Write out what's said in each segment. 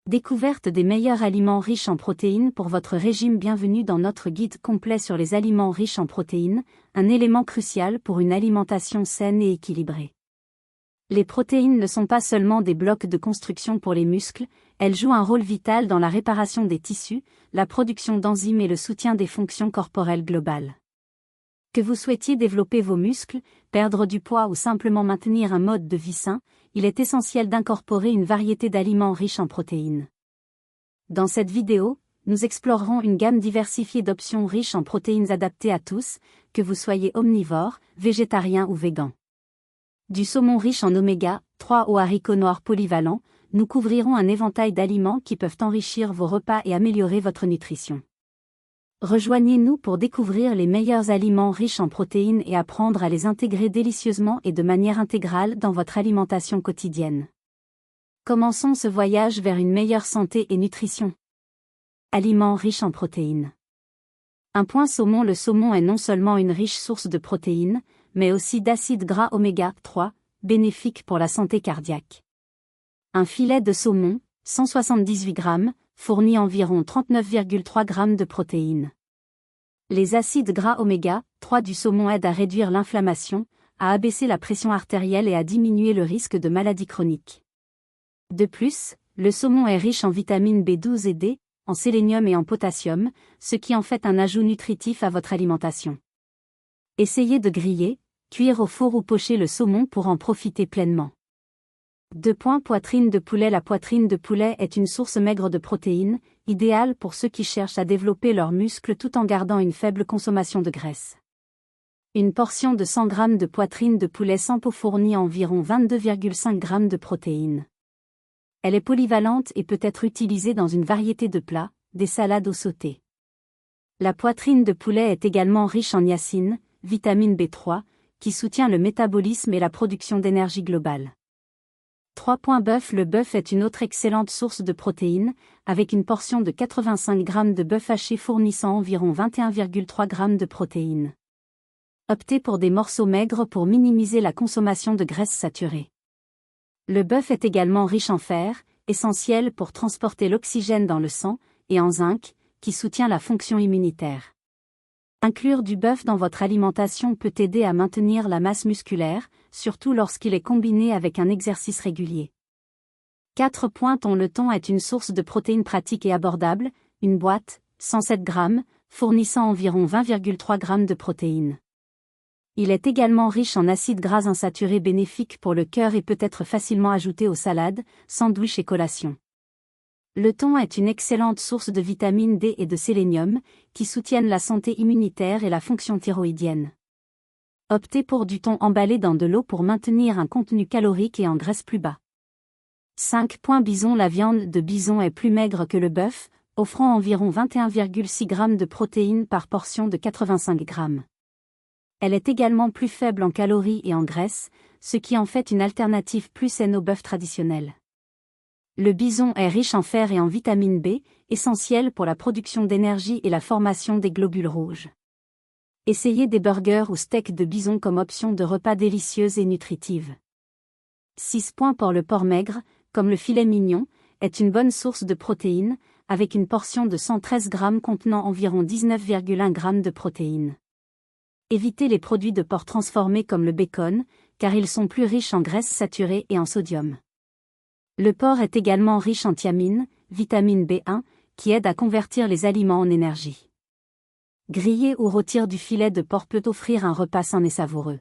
Découverte des meilleurs aliments riches en protéines pour votre régime. Bienvenue dans notre guide complet sur les aliments riches en protéines, un élément crucial pour une alimentation saine et équilibrée. Les protéines ne sont pas seulement des blocs de construction pour les muscles, elles jouent un rôle vital dans la réparation des tissus, la production d'enzymes et le soutien des fonctions corporelles globales. Que vous souhaitiez développer vos muscles, perdre du poids ou simplement maintenir un mode de vie sain, il est essentiel d'incorporer une variété d'aliments riches en protéines. Dans cette vidéo, nous explorerons une gamme diversifiée d'options riches en protéines adaptées à tous, que vous soyez omnivore, végétarien ou végan. Du saumon riche en oméga 3 aux haricots noirs polyvalents, nous couvrirons un éventail d'aliments qui peuvent enrichir vos repas et améliorer votre nutrition. Rejoignez-nous pour découvrir les meilleurs aliments riches en protéines et apprendre à les intégrer délicieusement et de manière intégrale dans votre alimentation quotidienne. Commençons ce voyage vers une meilleure santé et nutrition. Aliments riches en protéines. Un point saumon. Le saumon est non seulement une riche source de protéines, mais aussi d'acides gras oméga 3, bénéfiques pour la santé cardiaque. Un filet de saumon, 178 grammes, fournit environ 39,3 grammes de protéines. Les acides gras oméga 3 du saumon aident à réduire l'inflammation, à abaisser la pression artérielle et à diminuer le risque de maladies chroniques. De plus, le saumon est riche en vitamines B12 et D, en sélénium et en potassium, ce qui en fait un ajout nutritif à votre alimentation. Essayez de griller, cuire au four ou pocher le saumon pour en profiter pleinement. 2. Poitrine de poulet. La poitrine de poulet est une source maigre de protéines, idéale pour ceux qui cherchent à développer leurs muscles tout en gardant une faible consommation de graisse. Une portion de 100 g de poitrine de poulet sans peau fournit environ 22,5 g de protéines. Elle est polyvalente et peut être utilisée dans une variété de plats, des salades ou sautés. La poitrine de poulet est également riche en niacine, vitamine B3, qui soutient le métabolisme et la production d'énergie globale. 3. Bœuf. Le bœuf est une autre excellente source de protéines, avec une portion de 85 g de bœuf haché fournissant environ 21,3 g de protéines. Optez pour des morceaux maigres pour minimiser la consommation de graisses saturées. Le bœuf est également riche en fer, essentiel pour transporter l'oxygène dans le sang, et en zinc, qui soutient la fonction immunitaire. Inclure du bœuf dans votre alimentation peut aider à maintenir la masse musculaire, surtout lorsqu'il est combiné avec un exercice régulier. 4. Thon. Le thon est une source de protéines pratique et abordable, une boîte, 107 g, fournissant environ 20,3 g de protéines. Il est également riche en acides gras insaturés bénéfiques pour le cœur et peut être facilement ajouté aux salades, sandwichs et collations. Le thon est une excellente source de vitamine D et de sélénium, qui soutiennent la santé immunitaire et la fonction thyroïdienne. Optez pour du thon emballé dans de l'eau pour maintenir un contenu calorique et en graisse plus bas. 5. Bison. La viande de bison est plus maigre que le bœuf, offrant environ 21,6 g de protéines par portion de 85 g. Elle est également plus faible en calories et en graisse, ce qui en fait une alternative plus saine au bœuf traditionnel. Le bison est riche en fer et en vitamine B, essentiel pour la production d'énergie et la formation des globules rouges. Essayez des burgers ou steaks de bison comme option de repas délicieuse et nutritive. 6. Porc. Le porc maigre, comme le filet mignon, est une bonne source de protéines, avec une portion de 113 g contenant environ 19,1 g de protéines. Évitez les produits de porc transformés comme le bacon, car ils sont plus riches en graisses saturées et en sodium. Le porc est également riche en thiamine, vitamine B1, qui aide à convertir les aliments en énergie. Griller ou rôtir du filet de porc peut offrir un repas sain et savoureux.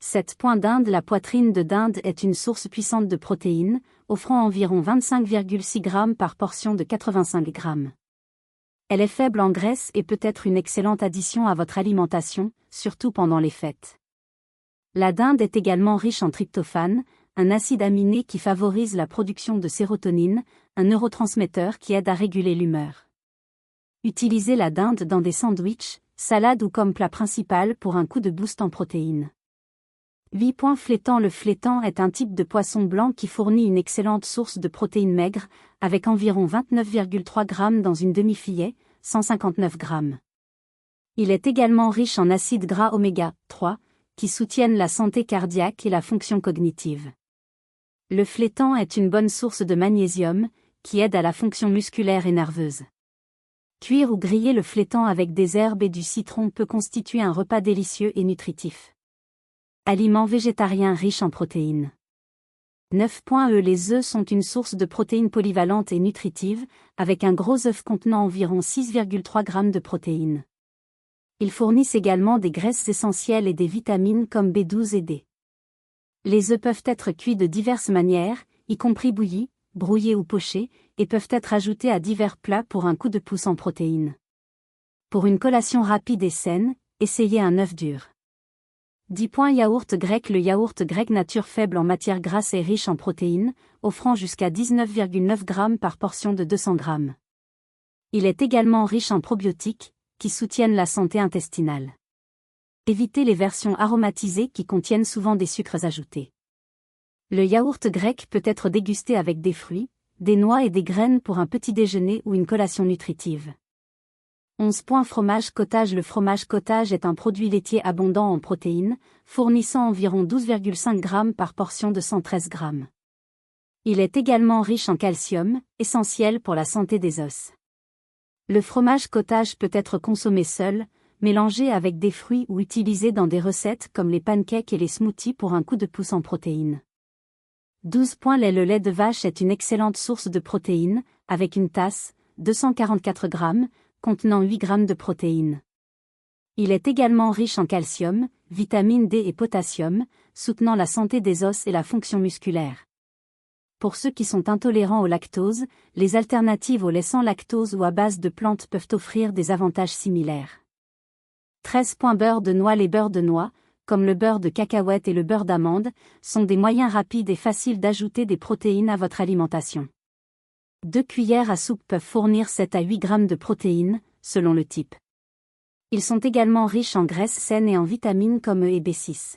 7. Dinde. La poitrine de dinde est une source puissante de protéines, offrant environ 25,6 g par portion de 85 g. Elle est faible en graisse et peut être une excellente addition à votre alimentation, surtout pendant les fêtes. La dinde est également riche en tryptophane, un acide aminé qui favorise la production de sérotonine, un neurotransmetteur qui aide à réguler l'humeur. Utilisez la dinde dans des sandwichs, salades ou comme plat principal pour un coup de boost en protéines. 8. Flétan. Le flétan est un type de poisson blanc qui fournit une excellente source de protéines maigres, avec environ 29,3 g dans une demi-filet, 159 g. Il est également riche en acides gras oméga 3, qui soutiennent la santé cardiaque et la fonction cognitive. Le flétan est une bonne source de magnésium, qui aide à la fonction musculaire et nerveuse. Cuire ou griller le flétan avec des herbes et du citron peut constituer un repas délicieux et nutritif. Aliment végétarien riche en protéines. 9.E Les œufs sont une source de protéines polyvalente et nutritive, avec un gros œuf contenant environ 6,3 g de protéines. Ils fournissent également des graisses essentielles et des vitamines comme B12 et D. Les œufs peuvent être cuits de diverses manières, y compris bouillis, brouillés ou pochés, et peuvent être ajoutés à divers plats pour un coup de pouce en protéines. Pour une collation rapide et saine, essayez un œuf dur. 10. Yaourt grec. Le yaourt grec nature faible en matière grasse et riche en protéines, offrant jusqu'à 19,9 g par portion de 200 g. Il est également riche en probiotiques, qui soutiennent la santé intestinale. Évitez les versions aromatisées qui contiennent souvent des sucres ajoutés. Le yaourt grec peut être dégusté avec des fruits, des noix et des graines pour un petit déjeuner ou une collation nutritive. 11. Fromage cottage. Le fromage cottage est un produit laitier abondant en protéines, fournissant environ 12,5 g par portion de 113 g. Il est également riche en calcium, essentiel pour la santé des os. Le fromage cottage peut être consommé seul, mélangé avec des fruits ou utilisé dans des recettes comme les pancakes et les smoothies pour un coup de pouce en protéines. 12. Lait. Le lait de vache est une excellente source de protéines, avec une tasse, 244 g, contenant 8 g de protéines. Il est également riche en calcium, vitamine D et potassium, soutenant la santé des os et la fonction musculaire. Pour ceux qui sont intolérants au lactose, les alternatives au lait sans lactose ou à base de plantes peuvent offrir des avantages similaires. 13. Beurre de noix. Les beurres de noix, comme le beurre de cacahuète et le beurre d'amande, sont des moyens rapides et faciles d'ajouter des protéines à votre alimentation. 2 cuillères à soupe peuvent fournir 7 à 8 g de protéines, selon le type. Ils sont également riches en graisses saines et en vitamines comme E et B6.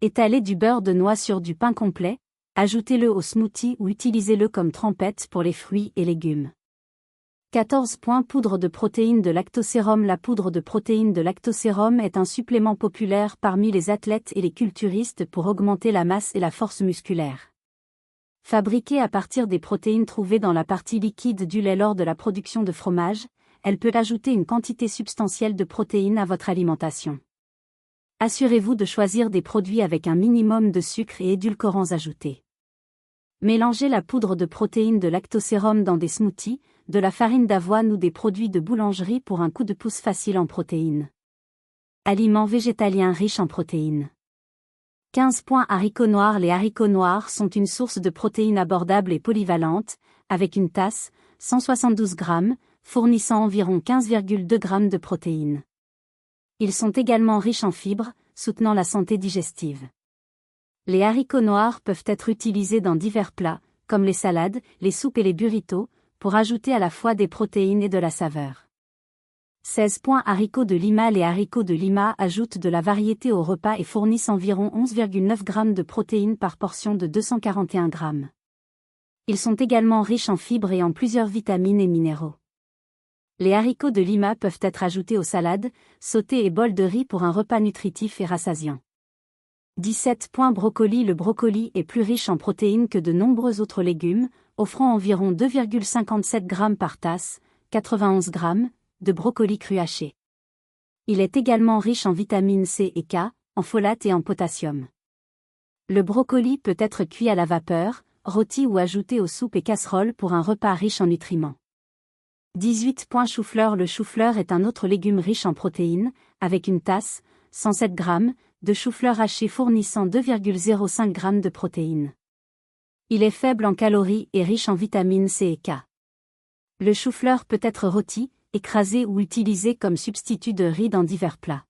Étalez du beurre de noix sur du pain complet, ajoutez-le au smoothie ou utilisez-le comme trempette pour les fruits et légumes. 14. Poudre de protéines de lactosérum. La poudre de protéines de lactosérum est un supplément populaire parmi les athlètes et les culturistes pour augmenter la masse et la force musculaire. Fabriquée à partir des protéines trouvées dans la partie liquide du lait lors de la production de fromage, elle peut ajouter une quantité substantielle de protéines à votre alimentation. Assurez-vous de choisir des produits avec un minimum de sucre et édulcorants ajoutés. Mélangez la poudre de protéines de lactosérum dans des smoothies, de la farine d'avoine ou des produits de boulangerie pour un coup de pouce facile en protéines. Aliments végétaliens riches en protéines. 15. Haricots noirs. Les haricots noirs sont une source de protéines abordable et polyvalente, avec une tasse, 172 g, fournissant environ 15,2 g de protéines. Ils sont également riches en fibres, soutenant la santé digestive. Les haricots noirs peuvent être utilisés dans divers plats, comme les salades, les soupes et les burritos, pour ajouter à la fois des protéines et de la saveur. 16. Haricots de Lima. Les haricots de Lima ajoutent de la variété au repas et fournissent environ 11,9 g de protéines par portion de 241 g. Ils sont également riches en fibres et en plusieurs vitamines et minéraux. Les haricots de Lima peuvent être ajoutés aux salades, sautés et bols de riz pour un repas nutritif et rassasiant. 17. Brocoli. Le brocoli est plus riche en protéines que de nombreux autres légumes, offrant environ 2,57 g par tasse, 91 g, de brocoli cru haché. Il est également riche en vitamines C et K, en folate et en potassium. Le brocoli peut être cuit à la vapeur, rôti ou ajouté aux soupes et casseroles pour un repas riche en nutriments. 18. Chou-fleur. Le chou-fleur est un autre légume riche en protéines, avec une tasse, 107 g, de chou-fleur haché fournissant 2,05 g de protéines. Il est faible en calories et riche en vitamines C et K. Le chou-fleur peut être rôti, écrasé ou utilisé comme substitut de riz dans divers plats.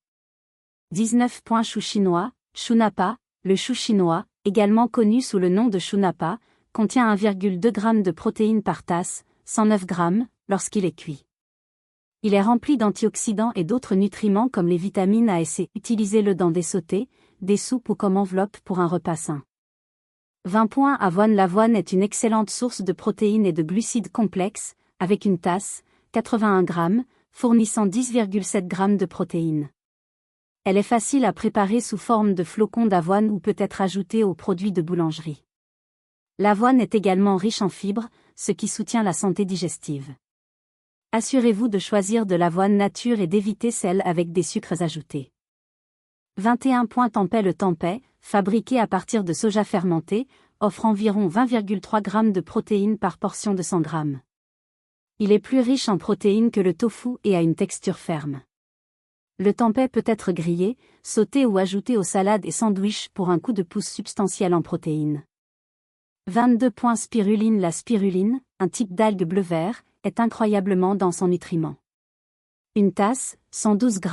19. Chou chinois. Chou napa. Le chou chinois, également connu sous le nom de chou napa, contient 1,2 g de protéines par tasse, 109 g, lorsqu'il est cuit. Il est rempli d'antioxydants et d'autres nutriments comme les vitamines A et C. Utilisez-le dans des sautés, des soupes ou comme enveloppe pour un repas sain. 20. Avoine. L'avoine est une excellente source de protéines et de glucides complexes, avec une tasse, 81 g, fournissant 10,7 g de protéines. Elle est facile à préparer sous forme de flocons d'avoine ou peut être ajoutée aux produits de boulangerie. L'avoine est également riche en fibres, ce qui soutient la santé digestive. Assurez-vous de choisir de l'avoine nature et d'éviter celle avec des sucres ajoutés. 21. Tempeh. Le tempeh, fabriqué à partir de soja fermenté, offre environ 20,3 g de protéines par portion de 100 g. Il est plus riche en protéines que le tofu et a une texture ferme. Le tempeh peut être grillé, sauté ou ajouté aux salades et sandwichs pour un coup de pouce substantiel en protéines. 22. Spiruline. La spiruline, un type d'algue bleu-vert, est incroyablement dense en nutriments. Une tasse, 112 g,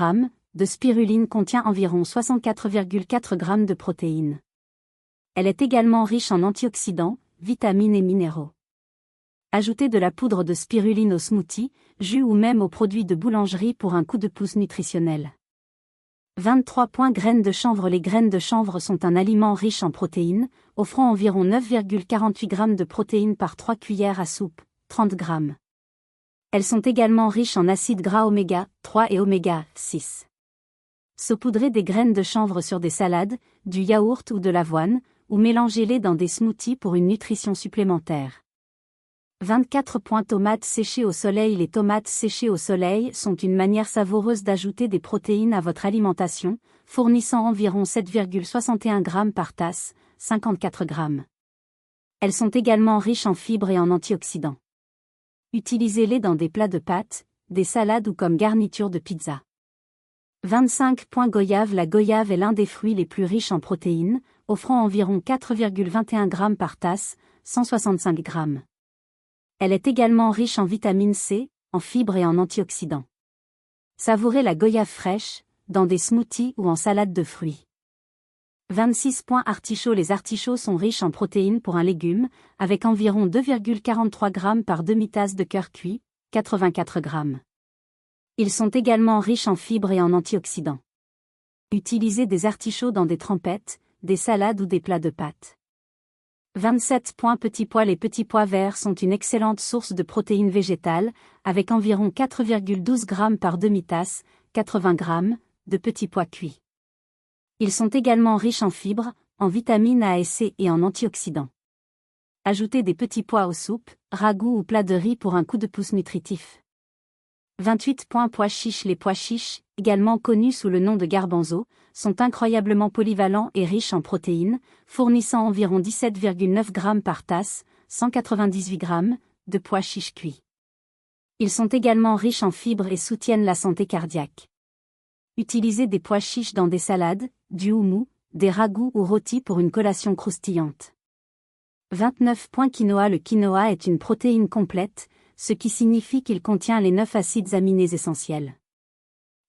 de spiruline contient environ 64,4 g de protéines. Elle est également riche en antioxydants, vitamines et minéraux. Ajoutez de la poudre de spiruline au smoothie, jus ou même aux produits de boulangerie pour un coup de pouce nutritionnel. 23. Graines de chanvre. Les graines de chanvre sont un aliment riche en protéines, offrant environ 9,48 g de protéines par 3 cuillères à soupe, 30 g. Elles sont également riches en acides gras oméga 3 et oméga 6. Saupoudrez des graines de chanvre sur des salades, du yaourt ou de l'avoine, ou mélangez-les dans des smoothies pour une nutrition supplémentaire. 24. Tomates séchées au soleil. Les tomates séchées au soleil sont une manière savoureuse d'ajouter des protéines à votre alimentation, fournissant environ 7,61 g par tasse, 54 g. Elles sont également riches en fibres et en antioxydants. Utilisez-les dans des plats de pâtes, des salades ou comme garniture de pizza. 25. Goyave. La goyave est l'un des fruits les plus riches en protéines, offrant environ 4,21 g par tasse, 165 g. Elle est également riche en vitamine C, en fibres et en antioxydants. Savourez la goyave fraîche, dans des smoothies ou en salade de fruits. 26. Artichauts. Les artichauts sont riches en protéines pour un légume, avec environ 2,43 g par demi-tasse de cœur cuit, 84 g. Ils sont également riches en fibres et en antioxydants. Utilisez des artichauts dans des trempettes, des salades ou des plats de pâtes. 27. Petits pois. Les petits pois verts sont une excellente source de protéines végétales, avec environ 4,12 g par demi-tasse, 80 g, de petits pois cuits. Ils sont également riches en fibres, en vitamines A et C et en antioxydants. Ajoutez des petits pois aux soupes, ragoûts ou plats de riz pour un coup de pouce nutritif. 28. Pois chiches. Les pois chiches, également connus sous le nom de garbanzo, sont incroyablement polyvalents et riches en protéines, fournissant environ 17,9 g par tasse, 198 g, de pois chiches cuits. Ils sont également riches en fibres et soutiennent la santé cardiaque. Utilisez des pois chiches dans des salades, du houmous, des ragoûts ou rôtis pour une collation croustillante. 29. Quinoa. Le quinoa est une protéine complète, ce qui signifie qu'il contient les 9 acides aminés essentiels.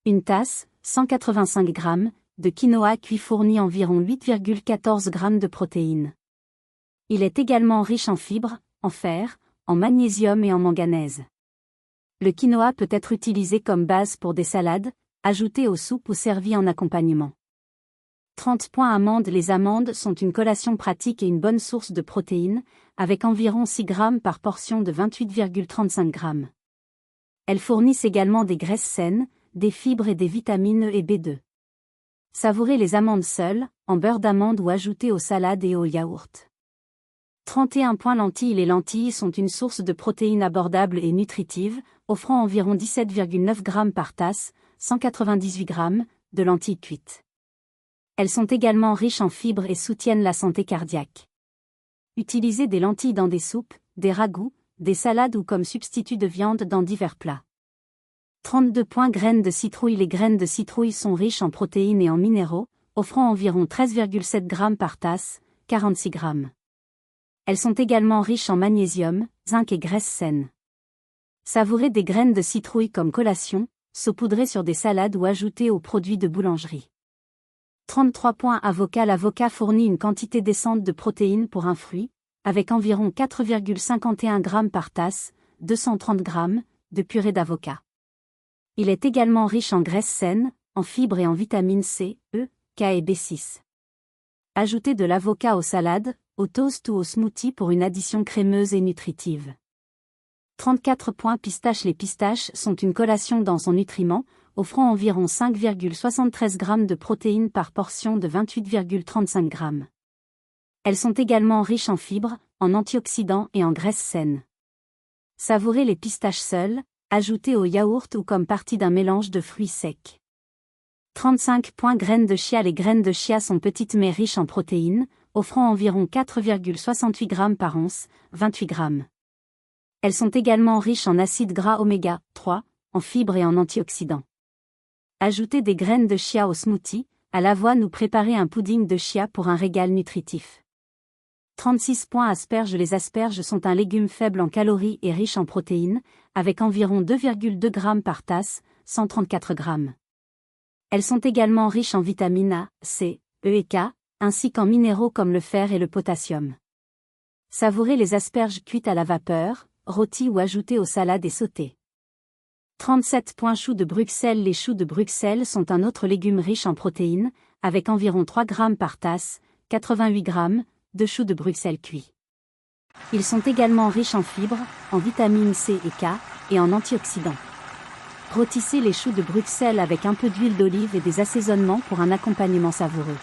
Une tasse, 185 g, de quinoa cuit fournit environ 8,14 g de protéines. Il est également riche en fibres, en fer, en magnésium et en manganèse. Le quinoa peut être utilisé comme base pour des salades, ajouté aux soupes ou servi en accompagnement. 30. Amandes. Les amandes sont une collation pratique et une bonne source de protéines, avec environ 6 g par portion de 28,35 g. Elles fournissent également des graisses saines, des fibres et des vitamines E et B2. Savourez les amandes seules, en beurre d'amande ou ajoutées aux salades et aux yaourts. 31. Lentilles. Les lentilles sont une source de protéines abordable et nutritive, offrant environ 17,9 g par tasse, 198 g, de lentilles cuites. Elles sont également riches en fibres et soutiennent la santé cardiaque. Utilisez des lentilles dans des soupes, des ragoûts, des salades ou comme substitut de viande dans divers plats. 32. Graines de citrouille. Les graines de citrouille sont riches en protéines et en minéraux, offrant environ 13,7 g par tasse, 46 g. Elles sont également riches en magnésium, zinc et graisses saines. Savourez des graines de citrouille comme collation, saupoudrées sur des salades ou ajoutées aux produits de boulangerie. 33. Avocat. L'avocat fournit une quantité décente de protéines pour un fruit, avec environ 4,51 g par tasse, 230 g, de purée d'avocat. Il est également riche en graisses saines, en fibres et en vitamines C, E, K et B6. Ajoutez de l'avocat aux salades, au toast ou au smoothie pour une addition crémeuse et nutritive. 34. Pistaches. Les pistaches sont une collation dense en nutriments, offrant environ 5,73 g de protéines par portion de 28,35 g. Elles sont également riches en fibres, en antioxydants et en graisses saines. Savourez les pistaches seules, ajoutées au yaourt ou comme partie d'un mélange de fruits secs. 35. Graines de chia. Les graines de chia sont petites mais riches en protéines, offrant environ 4,68 g par once, 28 g. Elles sont également riches en acides gras oméga 3, en fibres et en antioxydants. Ajoutez des graines de chia au smoothie, à l'avoine ou préparez un pudding de chia pour un régal nutritif. 36. Asperges. Les asperges sont un légume faible en calories et riche en protéines, avec environ 2,2 g par tasse, 134 g. Elles sont également riches en vitamines A, C, E et K, ainsi qu'en minéraux comme le fer et le potassium. Savourez les asperges cuites à la vapeur, rôties ou ajoutées aux salades et sautées. 37. Choux de Bruxelles. Les choux de Bruxelles sont un autre légume riche en protéines, avec environ 3 g par tasse, 88 g, de choux de Bruxelles cuits. Ils sont également riches en fibres, en vitamines C et K, et en antioxydants. Rôtissez les choux de Bruxelles avec un peu d'huile d'olive et des assaisonnements pour un accompagnement savoureux.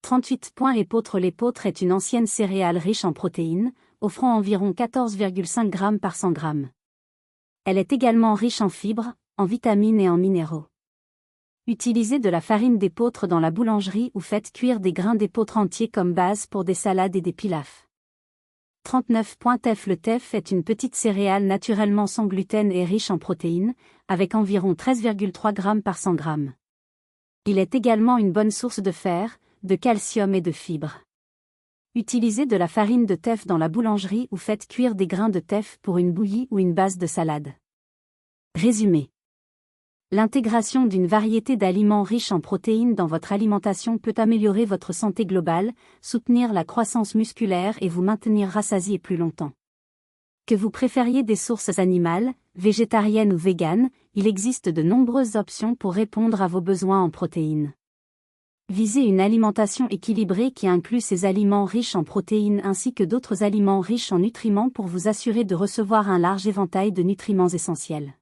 38. L'épeautre. L'épeautre est une ancienne céréale riche en protéines, offrant environ 14,5 g par 100 g. Elle est également riche en fibres, en vitamines et en minéraux. Utilisez de la farine d'épeautre dans la boulangerie ou faites cuire des grains d'épeautre entiers comme base pour des salades et des pilafs. 39. Teff. Le teff est une petite céréale naturellement sans gluten et riche en protéines, avec environ 13,3 g par 100 g. Il est également une bonne source de fer, de calcium et de fibres. Utilisez de la farine de teff dans la boulangerie ou faites cuire des grains de teff pour une bouillie ou une base de salade. Résumé. L'intégration d'une variété d'aliments riches en protéines dans votre alimentation peut améliorer votre santé globale, soutenir la croissance musculaire et vous maintenir rassasié plus longtemps. Que vous préfériez des sources animales, végétariennes ou véganes, il existe de nombreuses options pour répondre à vos besoins en protéines. Visez une alimentation équilibrée qui inclut ces aliments riches en protéines ainsi que d'autres aliments riches en nutriments pour vous assurer de recevoir un large éventail de nutriments essentiels.